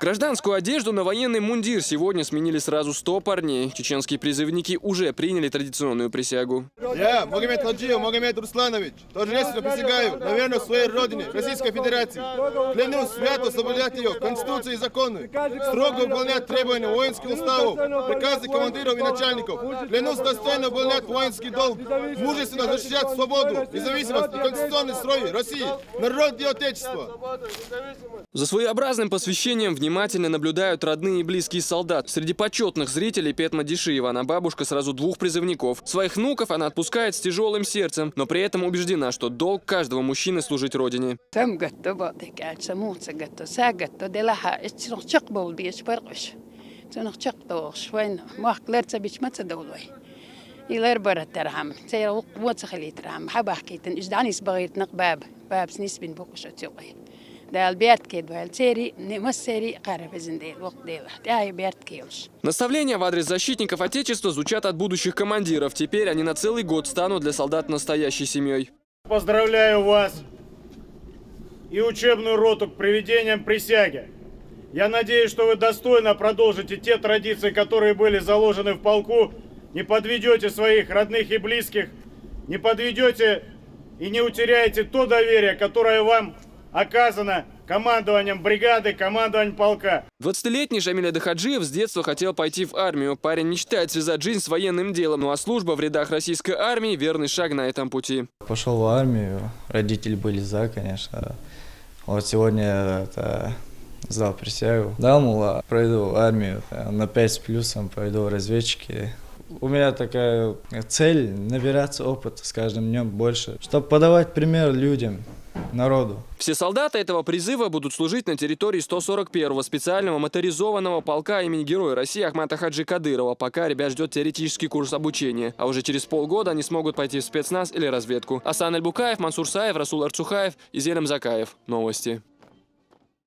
Гражданскую одежду на военный мундир сегодня сменили сразу 100 парней. Чеченские призывники уже приняли традиционную присягу. Я, Магомед Хаджиев Магомед Русланович, торжественно присягаю на верность своей родине, Российской Федерации. Клянусь свято соблюдать ее, Конституцию и законы, строго выполнять требования воинских уставов, приказы командиров и начальников. Клянусь достойно выполнять воинский долг, мужественно защищать свободу, независимость и конституционный строй России, народ и отечество. За своеобразным посвящением внимательно наблюдают родные и близкие солдат. Среди почетных зрителей Петма Дишиева, она бабушка сразу 2 призывников. Своих внуков она отпускает с тяжелым сердцем, но при этом убеждена, что долг каждого мужчины служить родине. Наставления в адрес защитников Отечества звучат от будущих командиров. Теперь они на целый год станут для солдат настоящей семьей. Поздравляю вас и учебную роту к приведениям присяги. Я надеюсь, что вы достойно продолжите те традиции, которые были заложены в полку, не подведете своих родных и близких, не подведете и не утеряете то доверие, которое вам оказано командованием бригады, командованием полка. 20-летний Шамиль Адахаджиев с детства хотел пойти в армию. Парень мечтает связать жизнь с военным делом, ну а служба в рядах российской армии – верный шаг на этом пути. Пошел в армию, родители были за, конечно. Вот сегодня сдал присягу. Да, мол, пройду армию, на 5 с плюсом пойду в разведчики. У меня такая цель – набираться опыта с каждым днем больше, чтобы подавать пример людям, народу. Все солдаты этого призыва будут служить на территории 141-го специального моторизованного полка имени Героя России Ахмата Хаджи Кадырова. Пока ребят ждет теоретический курс обучения. А уже через полгода они смогут пойти в спецназ или разведку. Асан Аль-Букаев, Мансур Саев, Расул Арцухаев и Зелем Закаев. Новости.